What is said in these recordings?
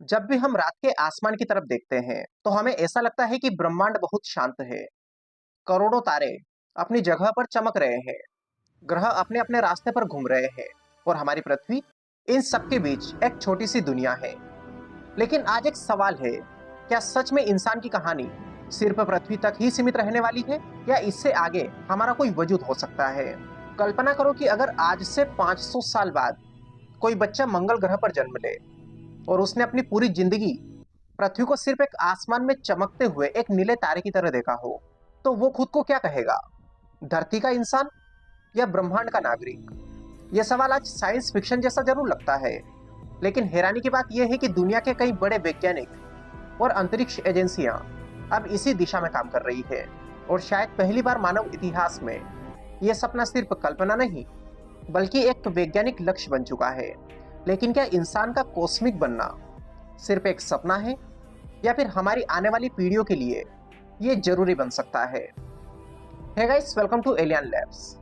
जब भी हम रात के आसमान की तरफ देखते हैं, तो हमें ऐसा लगता है कि ब्रह्मांड बहुत शांत है। करोड़ों तारे अपनी जगह पर चमक रहे हैं, ग्रह अपने-अपने रास्ते पर घूम रहे हैं और हमारी पृथ्वी इन सबके बीच एक छोटी सी दुनिया है। लेकिन आज एक सवाल है, क्या सच में इंसान की कहानी सिर्फ पृथ्वी तक ही सीमित रहने वाली है या इससे आगे हमारा कोई वजूद हो सकता है? कल्पना करो कि अगर आज से 500 साल बाद कोई बच्चा मंगल ग्रह पर जन्म ले और उसने अपनी पूरी जिंदगी पृथ्वी को सिर्फ एक आसमान में चमकते हुए एक नीले तारे की तरह देखा हो, तो वो खुद को क्या कहेगा? धरती का इंसान या ब्रह्मांड का नागरिक? यह सवाल आज साइंस फिक्शन जैसा जरूर लगता है, लेकिन हैरानी की बात यह है कि दुनिया के कई बड़े वैज्ञानिक और अंतरिक्ष एजेंसियां अब इसी दिशा में काम कर रही है और शायद पहली बार मानव इतिहास में यह सपना सिर्फ कल्पना नहीं, बल्कि एक वैज्ञानिक लक्ष्य बन चुका है। लेकिन क्या इंसान का कॉस्मिक बनना सिर्फ एक सपना है या फिर हमारी आने वाली पीढ़ियों के लिए ये जरूरी बन सकता है? Hey guys, welcome to Alien Labs.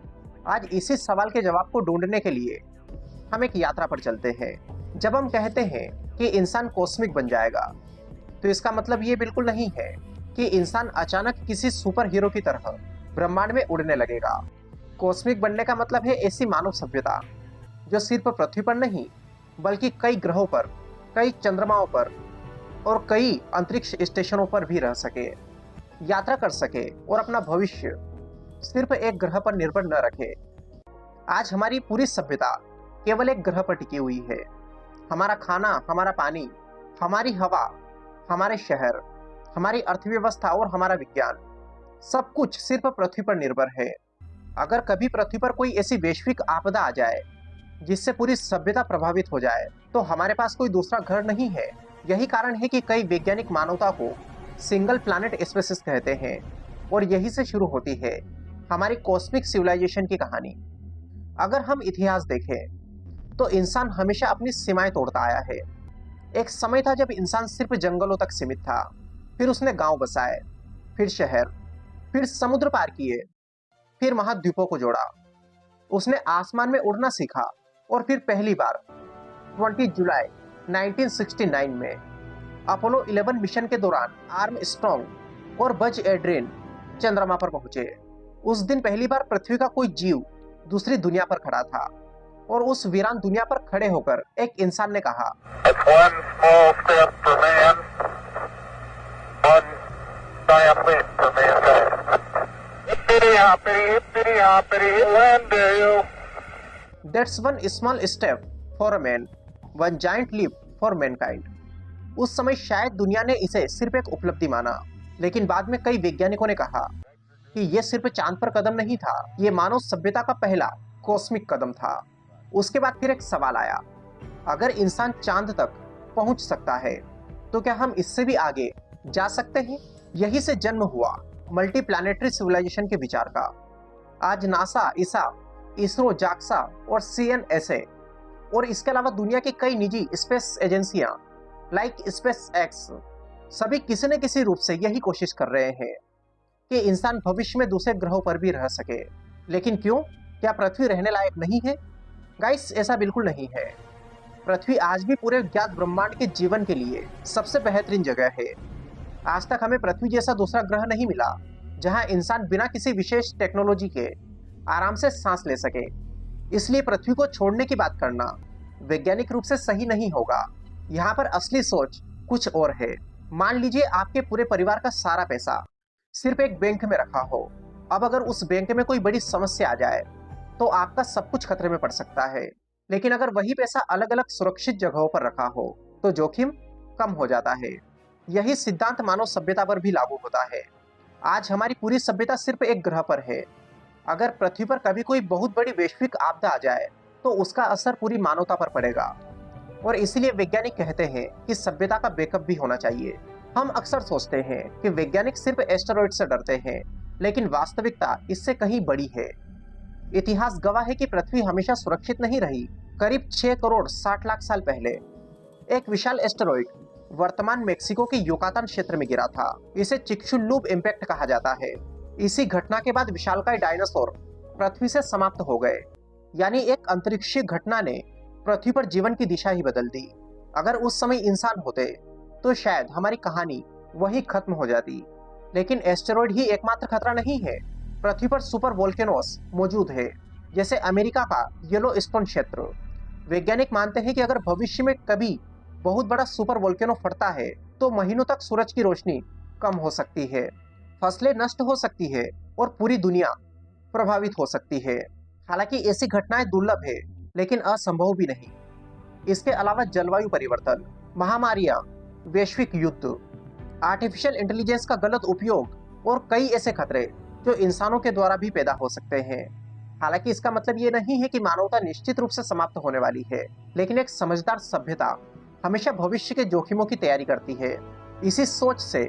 आज इसी सवाल के जवाब को ढूंढने के लिए हम एक यात्रा पर चलते हैं। जब हम कहते हैं कि इंसान कॉस्मिक बन जाएगा, तो इसका मतलब ये बिल्कुल नहीं है कि इंसान अचानक किसी सुपर हीरो की तरह ब्रह्मांड में उड़ने लगेगा। कॉस्मिक बनने का मतलब है ऐसी मानव सभ्यता जो सिर्फ पृथ्वी पर नहीं, बल्कि कई ग्रहों पर, कई चंद्रमाओं पर और कई अंतरिक्ष स्टेशनों पर भी रह सके, यात्रा कर सके और अपना भविष्य सिर्फ एक ग्रह पर निर्भर न रखे। आज हमारी पूरी सभ्यता केवल एक ग्रह पर टिकी हुई है। हमारा खाना, हमारा पानी, हमारी हवा, हमारे शहर, हमारी अर्थव्यवस्था और हमारा विज्ञान, सब कुछ सिर्फ पृथ्वी पर निर्भर है। अगर कभी पृथ्वी पर कोई ऐसी वैश्विक आपदा आ जाए जिससे पूरी सभ्यता प्रभावित हो जाए, तो हमारे पास कोई दूसरा घर नहीं है। यही कारण है कि कई वैज्ञानिक मानवता को सिंगल प्लैनेट स्पेसिस कहते हैं और यही से शुरू होती है हमारी कॉस्मिक सिविलाइजेशन की कहानी। अगर हम इतिहास देखें, तो इंसान हमेशा अपनी सीमाएं तोड़ता आया है। एक समय था जब इंसान सिर्फ जंगलों तक सीमित था, फिर उसने गांव बसाए, फिर शहर, फिर समुद्र पार किए, फिर महाद्वीपों को जोड़ा। उसने आसमान में उड़ना सीखा और फिर पहली बार 20 जुलाई 1969 में अपोलो 11 मिशन के दौरान आर्मस्ट्रॉन्ग और बज एड्रिन चंद्रमा पर पहुंचे। उस दिन पहली बार पृथ्वी का कोई जीव दूसरी दुनिया पर खड़ा था और उस वीरान दुनिया पर खड़े होकर एक इंसान ने कहा, It's one small step for man, one giant leap for mankind. Hippity hoppity, hippity hoppity, land you. That's one small step for a man, one giant leap for mankind. उस समय शायद दुनिया ने इसे सिर्फ एक उपलब्धि माना, लेकिन बाद में कई वैज्ञानिकों ने कहा कि यह सिर्फ चांद पर कदम नहीं था, यह मानव सभ्यता का पहला कॉस्मिक कदम था। उसके बाद फिर एक सवाल आया, अगर इंसान चांद तक पहुंच सकता है, तो क्या हम इससे भी आगे जा सकते हैं? यही से जन्म हुआ मल्टी प्लैनेटरी सिविलाइजेशन के विचार का। आज नासा, ईसा, इसरो, जाक्सा और CNSA और इसके अलावा दुनिया की कई निजी स्पेस एजेंसियां लाइक स्पेस एक्स, सभी किसी न किसी रूप से यही कोशिश कर रहे हैं कि इंसान भविष्य में दूसरे ग्रहों पर भी रह सके। लेकिन क्यों? क्या पृथ्वी रहने लायक नहीं है? गाइस, ऐसा बिल्कुल नहीं है। पृथ्वी आज भी पूरे ज्ञात ब्रह्मांड के जीवन के लिए सबसे बेहतरीन जगह है। आज तक हमें पृथ्वी जैसा दूसरा ग्रह नहीं मिला जहां इंसान बिना किसी विशेष टेक्नोलॉजी के आराम से सांस ले सके। इसलिए पृथ्वी को छोड़ने की बात करना वैज्ञानिक रूप से सही नहीं होगा। यहाँ पर असली सोच कुछ और है। मान लीजिए आपके पूरे परिवार का सारा पैसा सिर्फ एक बैंक में रखा हो। अब अगर उस बैंक में कोई बड़ी समस्या आ जाए, तो आपका सब कुछ खतरे में पड़ सकता है। लेकिन अगर वही पैसा अलग अलग सुरक्षित जगहों पर रखा हो, तो जोखिम कम हो जाता है। यही सिद्धांत मानव सभ्यता पर भी लागू होता है। आज हमारी पूरी सभ्यता सिर्फ एक ग्रह पर है। अगर पृथ्वी पर कभी कोई बहुत बड़ी वैश्विक आपदा आ जाए, तो उसका असर पूरी मानवता पर पड़ेगा। और इसीलिए वैज्ञानिक कहते हैं कि सभ्यता का बैकअप भी होना चाहिए। हम अक्सर सोचते हैं कि वैज्ञानिक सिर्फ एस्टेरॉइड से डरते हैं, लेकिन वास्तविकता इससे कहीं बड़ी है। इतिहास गवाह है कि पृथ्वी हमेशा सुरक्षित नहीं रही। करीब 6 करोड़ 60 लाख साल पहले एक विशाल एस्टेरॉइड वर्तमान मेक्सिको के युकातान क्षेत्र में गिरा था। इसे चिक्सुलूब इम्पैक्ट कहा जाता है। इसी घटना के बाद विशालकाय डायनासोर पृथ्वी से समाप्त हो गए। यानी एक अंतरिक्षीय घटना ने पृथ्वी पर जीवन की दिशा ही बदल दी। अगर उस समय इंसान होते तो शायद हमारी कहानी वही खत्म हो जाती। लेकिन एस्टेरॉयड ही एकमात्र खतरा नहीं है। पृथ्वी पर सुपर वोल्केनोस मौजूद है, जैसे अमेरिका का येलो स्टोन क्षेत्र। वैज्ञानिक मानते हैं कि अगर भविष्य में कभी बहुत बड़ा सुपर वोल्केनो फटता है तो महीनों तक सूरज की रोशनी कम हो सकती है, फसलें नष्ट हो सकती है और पूरी दुनिया प्रभावित हो सकती है। हालांकि ऐसी घटनाएं दुर्लभ है, लेकिन असंभव भी नहीं। इसके अलावा जलवायु परिवर्तन, महामारियां, वैश्विक युद्ध, आर्टिफिशियल इंटेलिजेंस का गलत उपयोग और कई ऐसे खतरे जो इंसानों के द्वारा भी पैदा हो सकते हैं। हालांकि इसका मतलब ये नहीं है कि मानवता निश्चित रूप से समाप्त होने वाली है, लेकिन एक समझदार सभ्यता हमेशा भविष्य के जोखिमों की तैयारी करती है। इसी सोच से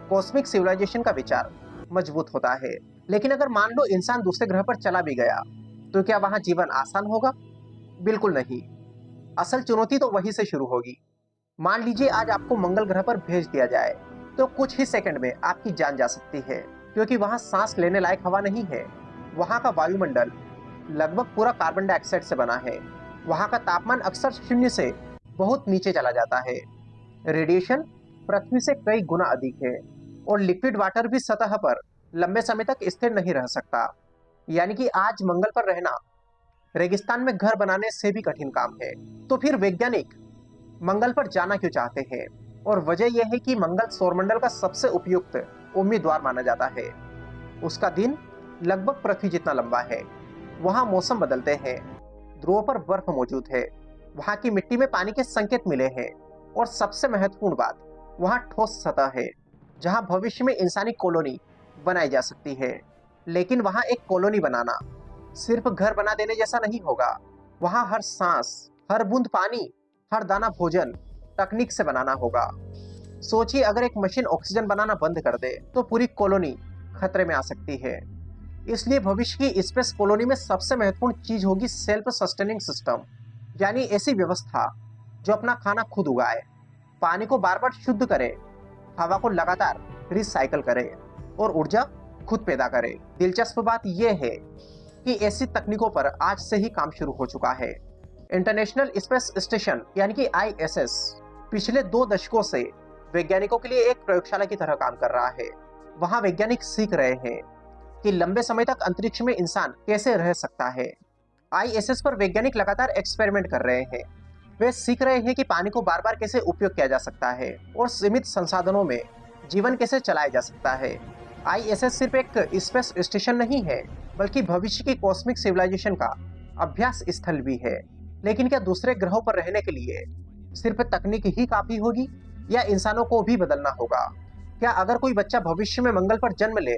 कॉस्मिक सिविलाइजेशन का विचार मजबूत होता है। लेकिन अगर मान लो इंसान दूसरे ग्रह पर चला भी गया, तो क्या वहां जीवन आसान होगा? बिल्कुल नहीं। असल चुनौती तो वहीं से शुरू होगी। मान लीजिए आज आपको मंगल ग्रह पर भेज दिया जाए, तो कुछ ही सेकंड में आपकी जान जा सकती है, क्योंकि वहां सांस लेने लायक हवा नहीं है। वहां का वायुमंडल लगभग पूरा कार्बन डाइऑक्साइड से बना है। वहां का तापमान अक्सर शून्य से बहुत नीचे चला जाता है। रेडिएशन पृथ्वी से कई गुना अधिक है और लिक्विड वाटर भी सतह पर लंबे समय तक स्थिर नहीं रह सकता। यानी कि आज मंगल पर रहना रेगिस्तान में घर बनाने से भी कठिन काम है। तो फिर वैज्ञानिक मंगल पर जाना क्यों चाहते हैं? और वजह यह है कि मंगल सौरमंडल का सबसे उपयुक्त उम्मीदवार माना जाता है। उसका दिन लगभग पृथ्वी जितना लंबा है। वहां मौसम बदलते हैं, ध्रुवों पर बर्फ मौजूद है, वहां की मिट्टी में पानी के संकेत मिले हैं और सबसे महत्वपूर्ण बात, वहां ठोस सतह है जहां भविष्य में इंसानी कॉलोनी बनाई जा सकती है। लेकिन वहां एक कॉलोनी बनाना सिर्फ घर बना देने जैसा नहीं होगा। वहां हर सांस, हर बूंद पानी, हर दाना भोजन तकनीक से बनाना होगा। सोचिए अगर एक मशीन ऑक्सीजन बनाना बंद कर दे तो पूरी कॉलोनी खतरे में आ सकती है। इसलिए भविष्य की स्पेस कॉलोनी में सबसे महत्वपूर्ण चीज होगी सेल्फ सस्टेनिंग सिस्टम, यानी ऐसी व्यवस्था जो अपना खाना खुद उगाए, पानी को बार बार शुद्ध करे, हवा को लगातार रिसाइकल करे और ऊर्जा खुद पैदा करे। दिलचस्प बात यह है कि ऐसी तकनीकों पर आज से ही काम शुरू हो चुका है। इंटरनेशनल स्पेस स्टेशन यानी कि ISS पिछले 2 दशकों से वैज्ञानिकों के लिए एक प्रयोगशाला की तरह काम कर रहा है। वहां वैज्ञानिक सीख रहे हैं कि लंबे समय तक अंतरिक्ष में इंसान कैसे रह सकता है। ISS पर वैज्ञानिक लगातार एक्सपेरिमेंट कर रहे हैं। वे सीख रहे हैं कि पानी को बार बार कैसे उपयोग किया जा सकता है और सीमित संसाधनों में जीवन कैसे चलाया जा सकता है। ISS सिर्फ एक स्पेस स्टेशन नहीं है, बल्कि भविष्य की कॉस्मिक सिविलाइजेशन का अभ्यास स्थल भी है। लेकिन क्या दूसरे ग्रहों पर रहने के लिए सिर्फ तकनीक ही काफी होगी या इंसानों को भी बदलना होगा? क्या अगर कोई बच्चा भविष्य में मंगल पर जन्म ले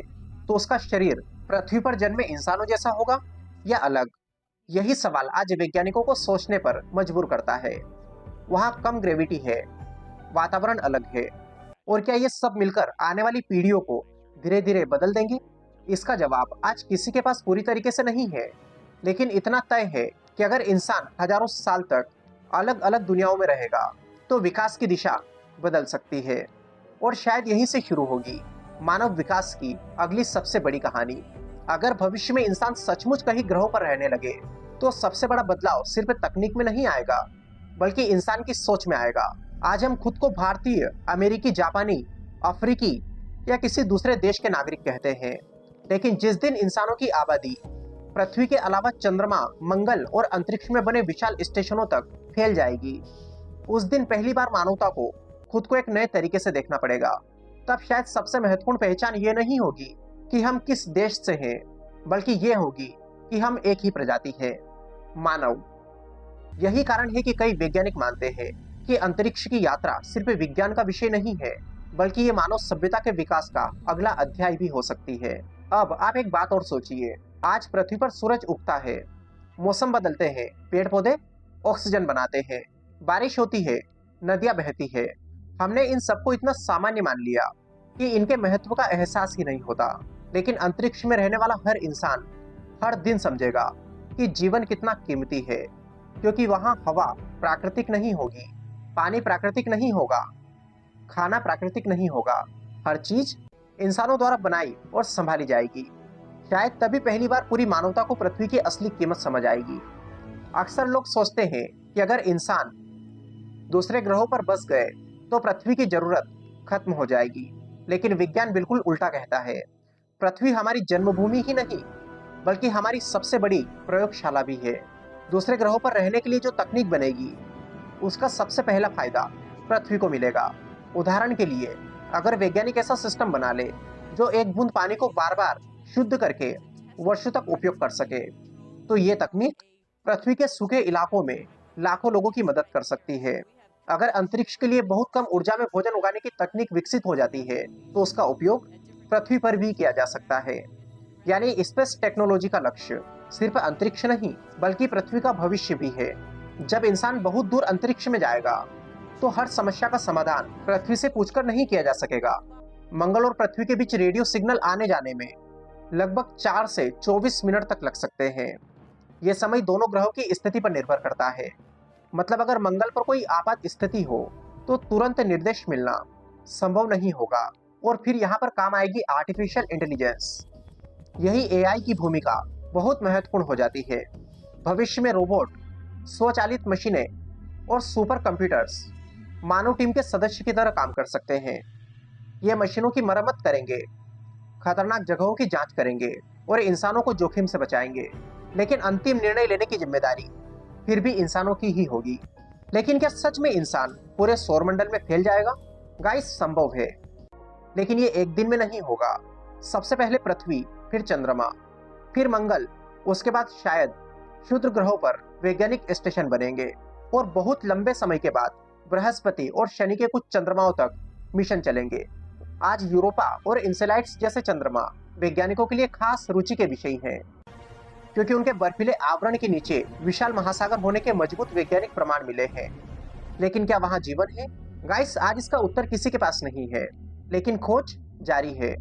तो उसका शरीर पृथ्वी पर जन्मे इंसानों जैसा होगा या अलग? यही सवाल आज वैज्ञानिकों को सोचने पर मजबूर करता है। वहां कम ग्रेविटी है, वातावरण अलग है, और क्या ये सब मिलकर आने वाली पीढ़ियों को धीरे धीरे बदल देंगे? इसका जवाब आज किसी के पास पूरी तरीके से नहीं है, लेकिन इतना तय है कि अगर इंसान हजारों साल तक अलग अलग दुनियाओं में रहेगा तो विकास की दिशा बदल सकती है। और शायद यहीं से शुरू होगी मानव विकास की अगली सबसे बड़ी कहानी। अगर भविष्य में इंसान सचमुच कहीं ग्रहों पर रहने लगे तो सबसे बड़ा बदलाव सिर्फ तकनीक में नहीं आएगा, बल्कि इंसान की सोच में आएगा। आज हम खुद को भारतीय, अमेरिकी, जापानी, अफ्रीकी या किसी दूसरे देश के नागरिक कहते हैं, लेकिन जिस दिन इंसानों की आबादी पृथ्वी के अलावा चंद्रमा, मंगल और अंतरिक्ष में बने विशाल स्टेशनों तक फैल जाएगी, उस दिन पहली बार मानवता को खुद को एक नए तरीके से देखना पड़ेगा। तब शायद सबसे महत्वपूर्ण पहचान ये नहीं होगी कि हम किस देश से हैं, बल्कि ये होगी कि हम एक ही प्रजाति है, मानव। यही कारण है कि कई वैज्ञानिक मानते हैं कि अंतरिक्ष की यात्रा सिर्फ विज्ञान का विषय नहीं है, बल्कि ये मानव सभ्यता के विकास का अगला अध्याय भी हो सकती है। अब आप एक बात और सोचिए, आज पृथ्वी पर सूरज उगता है, मौसम बदलते हैं, पेड़ पौधे ऑक्सीजन बनाते हैं, बारिश होती है, नदियां बहती है। हमने इन सबको इतना सामान्य मान लिया कि इनके महत्व का एहसास ही नहीं होता। लेकिन अंतरिक्ष में रहने वाला हर इंसान हर दिन समझेगा कि जीवन कितना कीमती है, क्योंकि वहां हवा प्राकृतिक नहीं होगी, पानी प्राकृतिक नहीं होगा, खाना प्राकृतिक नहीं होगा, हर चीज इंसानों द्वारा बनाई और संभाली जाएगी। शायद तभी पहली बार पूरी मानवता को पृथ्वी की असली कीमत समझ आएगी। अक्सर लोग सोचते हैं कि अगर इंसान दूसरे ग्रहों पर बस गए तो पृथ्वी की जरूरत खत्म हो जाएगी। लेकिन विज्ञान बिल्कुल उल्टा कहता है। पृथ्वी हमारी जन्मभूमि ही नहीं, बल्कि हमारी सबसे बड़ी प्रयोगशाला भी है। दूसरे ग्रहों पर रहने के लिए जो तकनीक बनेगी, उसका सबसे पहला फायदा पृथ्वी को मिलेगा। उदाहरण के लिए, अगर वैज्ञानिक ऐसा सिस्टम बना ले जो एक बूंद पानी को बार बार शुद्ध करके वर्षों तक उपयोग कर सके, तो ये तकनीक पृथ्वी के सूखे इलाकों में लाखों लोगों की मदद कर सकती है। अगर अंतरिक्ष के लिए बहुत कम ऊर्जा में भोजन उगाने की तकनीक विकसित हो जाती है, तो उसका उपयोग पृथ्वी पर भी किया जा सकता है। यानी स्पेस टेक्नोलॉजी का लक्ष्य सिर्फ अंतरिक्ष नहीं, बल्कि पृथ्वी का भविष्य भी है। जब इंसान बहुत दूर अंतरिक्ष में जाएगा, तो हर समस्या का समाधान पृथ्वी से पूछकर नहीं किया जा सकेगा। मंगल और पृथ्वी के बीच रेडियो सिग्नल आने जाने में लगभग 4 से 24 मिनट तक लग सकते हैं। यह समय दोनों ग्रहों की स्थिति पर निर्भर करता है। मतलब अगर मंगल पर कोई आपात स्थिति हो, तो तुरंत निर्देश मिलना संभव नहीं होगा। और फिर यहाँ पर काम आएगी आर्टिफिशियल इंटेलिजेंस। यही एआई की भूमिका बहुत महत्वपूर्ण हो जाती है। भविष्य में रोबोट, स्वचालित मशीनें और सुपर कंप्यूटर्स मानव टीम के सदस्य की तरह काम कर सकते हैं। ये मशीनों की मरम्मत करेंगे, खतरनाक जगहों की जांच करेंगे और इंसानों को जोखिम से बचाएंगे। लेकिन अंतिम निर्णय लेने की जिम्मेदारी फिर भी इंसानों की ही होगी। लेकिन क्या सच में इंसान पूरे सौरमंडल में फैल जाएगा? गाइस, संभव है, लेकिन ये एक दिन में नहीं होगा। सबसे पहले पृथ्वी, फिर चंद्रमा, फिर मंगल, उसके बाद शायद क्षुद्र ग्रहों पर वैज्ञानिक स्टेशन बनेंगे और बहुत लंबे समय के बाद बृहस्पति और शनि के कुछ चंद्रमाओं तक मिशन चलेंगे। आज यूरोपा और इंसेलाइट्स जैसे चंद्रमा वैज्ञानिकों के लिए खास रुचि के विषय हैं, क्योंकि उनके बर्फीले आवरण के नीचे विशाल महासागर होने के मजबूत वैज्ञानिक प्रमाण मिले हैं। लेकिन क्या वहां जीवन है? गाइस, आज इसका उत्तर किसी के पास नहीं है, लेकिन खोज जारी है।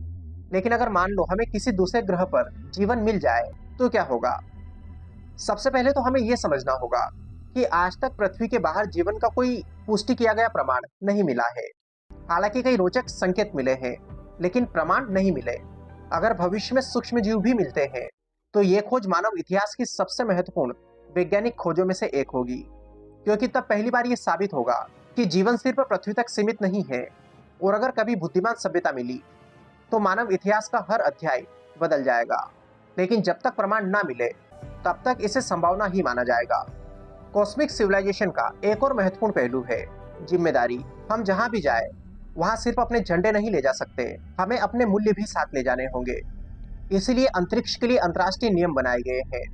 लेकिन अगर मान लो हमें किसी दूसरे ग्रह पर जीवन मिल जाए, तो क्या होगा? सबसे पहले तो हमें यह समझना होगा कि आज तक पृथ्वी के बाहर जीवन का कोई पुष्टि किया गया प्रमाण नहीं मिला है। हालांकि कई रोचक संकेत मिले हैं, लेकिन प्रमाण नहीं मिले। अगर भविष्य में सूक्ष्म जीव भी मिलते हैं, तो ये खोज मानव इतिहास की सबसे महत्वपूर्ण वैज्ञानिक खोजों में से एक होगी, क्योंकि तब पहली बार यह साबित होगा कि जीवन सिर्फ पृथ्वी तक सीमित नहीं है। और अगर कभी बुद्धिमान सभ्यता मिली, तो मानव इतिहास का हर अध्याय बदल जाएगा। लेकिन जब तक प्रमाण ना मिले, तब तक इसे संभावना ही माना जाएगा। कॉस्मिक सिविलाइजेशन का एक और महत्वपूर्ण पहलू है जिम्मेदारी। हम जहां भी जाए, वहां सिर्फ अपने झंडे नहीं ले जा सकते, हमें अपने मूल्य भी साथ ले जाने होंगे। इसीलिए अंतरिक्ष के लिए अंतर्राष्ट्रीय नियम बनाए गए हैं।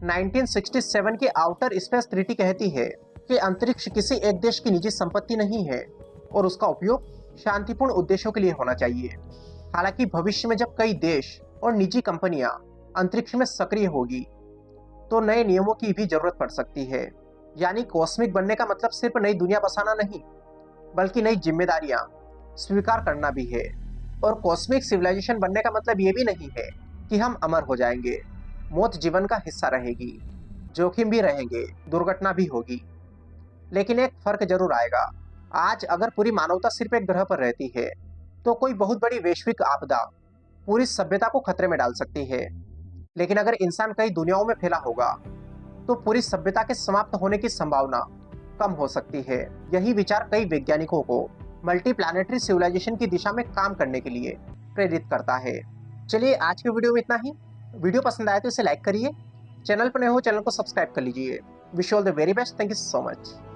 1967 की आउटर स्पेस ट्रीटी कहती है कि अंतरिक्ष किसी एक देश की निजी संपत्ति नहीं है और उसका उपयोग शांतिपूर्ण उद्देश्यों के लिए होना चाहिए। हालांकि भविष्य में जब कई देश और निजी कंपनियां अंतरिक्ष में सक्रिय होगी, तो नए नियमों की भी जरूरत पड़ सकती है। यानी कॉस्मिक बनने का मतलब सिर्फ नई दुनिया बसाना नहीं, बल्कि नई जिम्मेदारियां स्वीकार करना भी है। और कॉस्मिक सिविलाइजेशन बनने का मतलब ये भी नहीं है कि हम अमर हो जाएंगे। मौत जीवन का हिस्सा रहेगी, जोखिम भी रहेंगे, दुर्घटना भी होगी। लेकिन एक फर्क जरूर आएगा। आज अगर पूरी मानवता सिर्फ एक ग्रह पर रहती है, तो कोई बहुत बड़ी वैश्विक आपदा पूरी सभ्यता को खतरे में डाल सकती है। लेकिन अगर इंसान कई दुनियाओं में फैला होगा, तो पूरी सभ्यता के समाप्त होने की संभावना कम हो सकती है। यही विचार कई वैज्ञानिकों को मल्टी प्लैनेटरी सिविलाइजेशन की दिशा में काम करने के लिए प्रेरित करता है। चलिए, आज के वीडियो में इतना ही। वीडियो पसंद आए तो इसे लाइक करिए, चैनल पर नए हो चैनल को सब्सक्राइब कर लीजिए। Wish you all the very best. Thank you so much.